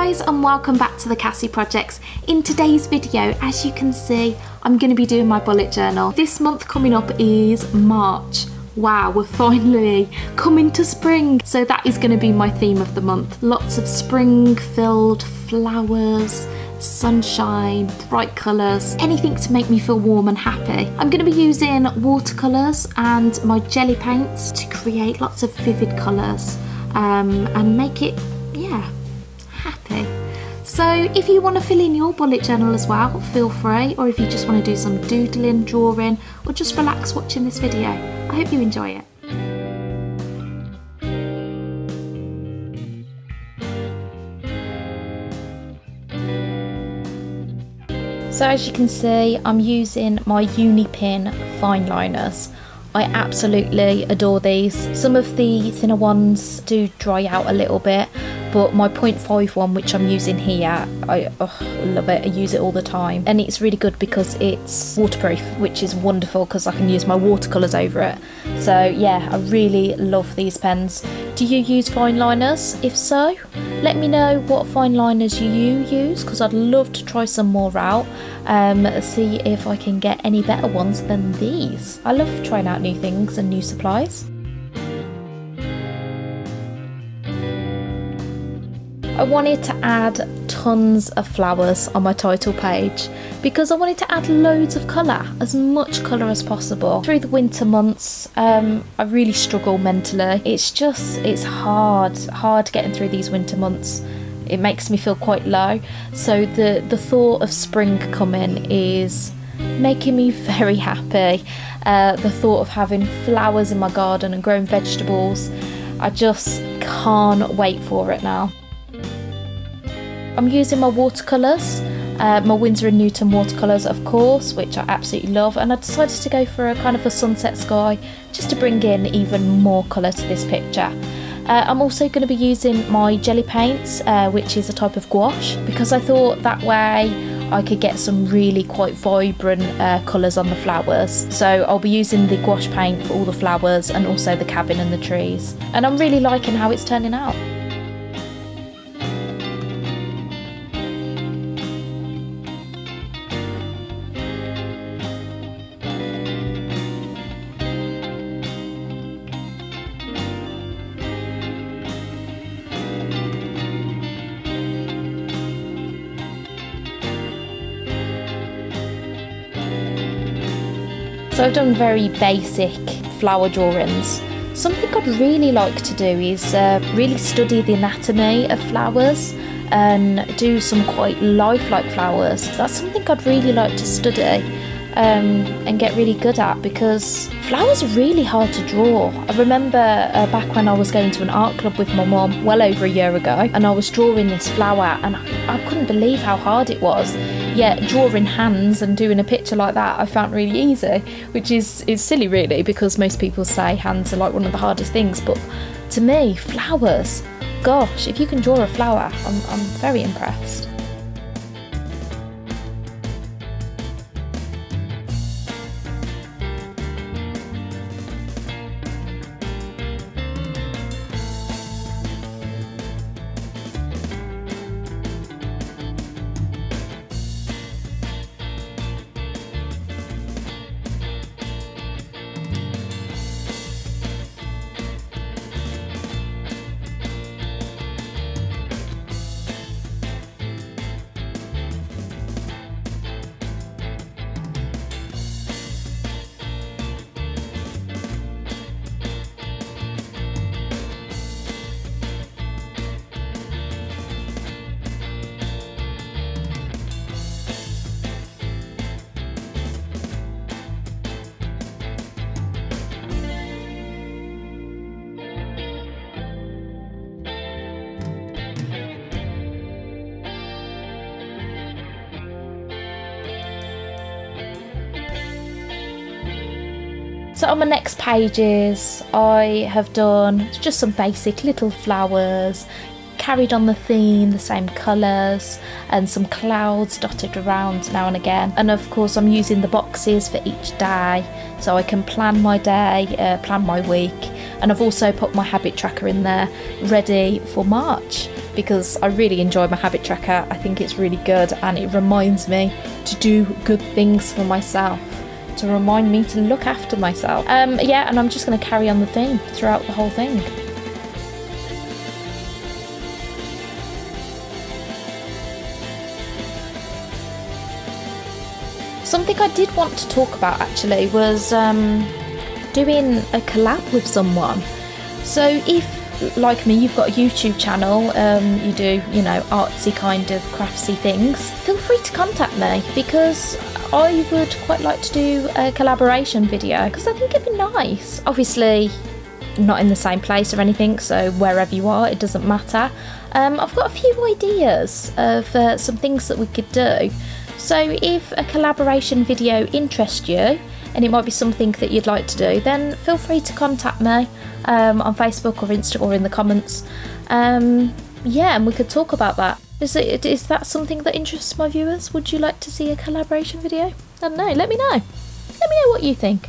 guys, and welcome back to the Cassie Projects. In today's video, as you can see, I'm going to be doing my bullet journal. This month coming up is March. Wow, we're finally coming to spring. So that is going to be my theme of the month. Lots of spring-filled flowers, sunshine, bright colours, anything to make me feel warm and happy. I'm going to be using watercolours and my jelly paints to create lots of vivid colours and make it, happy. So if you want to fill in your bullet journal as well, feel free, or if you just want to do some doodling, drawing, or just relax watching this video. I hope you enjoy it. So as you can see, I'm using my Uni Pin fine liners. I absolutely adore these. Some of the thinner ones do dry out a little bit, but my 0.5 one, which I'm using here, I love it. I use it all the time, and it's really good because it's waterproof, which is wonderful because I can use my watercolours over it. So yeah, I really love these pens. Do you use fine liners? If so, let me know what fine liners you use, because I'd love to try some more out. See if I can get any better ones than these. I love trying out new things and new supplies. I wanted to add tons of flowers on my title page because I wanted to add loads of colour, as much colour as possible. Through the winter months, I really struggle mentally. It's hard getting through these winter months. It makes me feel quite low. So the thought of spring coming is making me very happy. The thought of having flowers in my garden and growing vegetables, I just can't wait for it now. I'm using my watercolours, my Winsor & Newton watercolours of course, which I absolutely love, and I decided to go for a kind of a sunset sky just to bring in even more colour to this picture. I'm also going to be using my jelly paints, which is a type of gouache, because I thought that way I could get some really quite vibrant colours on the flowers. So I'll be using the gouache paint for all the flowers and also the cabin and the trees. And I'm really liking how it's turning out. So I've done very basic flower drawings. Something I'd really like to do is really study the anatomy of flowers and do some quite lifelike flowers. That's something I'd really like to study and get really good at, because flowers are really hard to draw. I remember back when I was going to an art club with my mum well over a year ago, and I was drawing this flower and I couldn't believe how hard it was. Yet drawing hands and doing a picture like that I found really easy, which is silly really, because most people say hands are like one of the hardest things, but to me, flowers, gosh, if you can draw a flower, I'm very impressed. So on my next pages I have done just some basic little flowers, carried on the theme, the same colours and some clouds dotted around now and again. And of course I'm using the boxes for each day so I can plan my day, plan my week. And I've also put my habit tracker in there ready for March because I really enjoy my habit tracker. I think it's really good and it reminds me to do good things for myself, to remind me to look after myself. Yeah, and I'm just going to carry on the theme throughout the whole thing. Something I did want to talk about actually was doing a collab with someone. So if, like me, you've got a YouTube channel, you do, you know, artsy kind of craftsy things, feel free to contact me because I would quite like to do a collaboration video because I think it'd be nice. Obviously not in the same place or anything, so wherever you are it doesn't matter. I've got a few ideas of some things that we could do. So if a collaboration video interests you and it might be something that you'd like to do, then feel free to contact me on Facebook or Insta or in the comments. Yeah, and we could talk about that. Is that something that interests my viewers? Would you like to see a collaboration video? I don't know, let me know. Let me know what you think.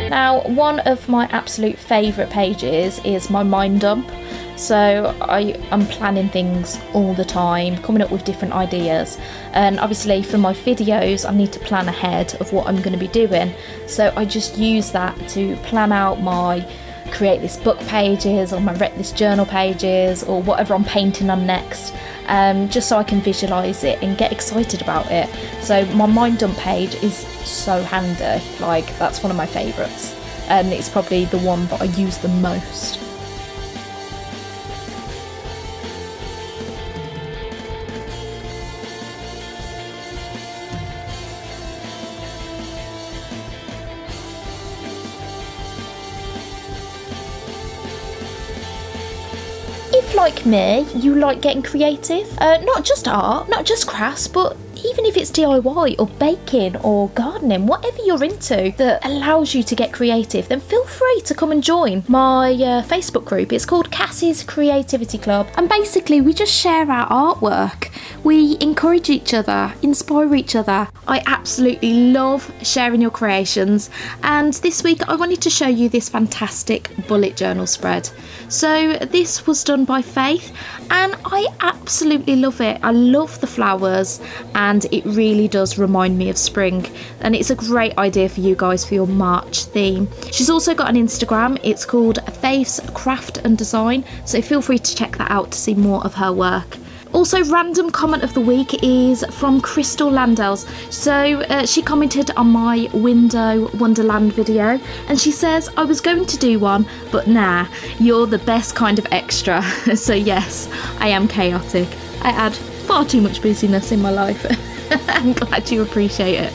Now, one of my absolute favourite pages is my mind dump. So I'm planning things all the time, coming up with different ideas, and obviously for my videos I need to plan ahead of what I'm going to be doing, so I just use that to plan out my create this book pages or my write this journal pages or whatever I'm painting on next, just so I can visualise it and get excited about it. So my mind dump page is so handy, like that's one of my favourites and it's probably the one that I use the most. If, like me, you like getting creative, not just art, not just crafts, but even if it's DIY or baking or gardening, whatever you're into that allows you to get creative, then feel free to come and join my Facebook group. It's called Cassie's Creativity Club, and basically we just share our artwork. We encourage each other, inspire each other. I absolutely love sharing your creations, and this week I wanted to show you this fantastic bullet journal spread. So this was done by Faith and I absolutely love it. I love the flowers and it really does remind me of spring, and it's a great idea for you guys for your March theme. She's also got an Instagram, it's called Faith's Craft and Design, so feel free to check that out to see more of her work. Also, random comment of the week is from Crystal Landels. So she commented on my Window Wonderland video and she says, I was going to do one, but nah, you're the best kind of extra. So yes, I am chaotic. I add far too much busyness in my life. I'm glad you appreciate it.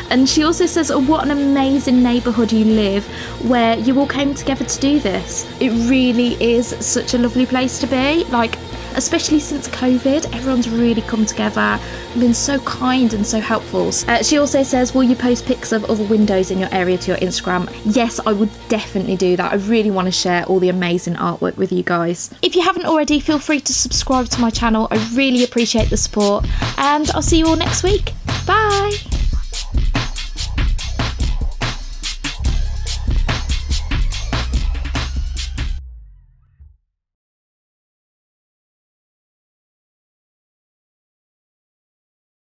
And she also says, oh, what an amazing neighbourhood you live where you all came together to do this. It really is such a lovely place to be. Like, especially since COVID, everyone's really come together and been so kind and so helpful. She also says, will you post pics of other windows in your area to your Instagram? Yes, I would definitely do that. I really want to share all the amazing artwork with you guys. If you haven't already, feel free to subscribe to my channel. I really appreciate the support and I'll see you all next week. Bye!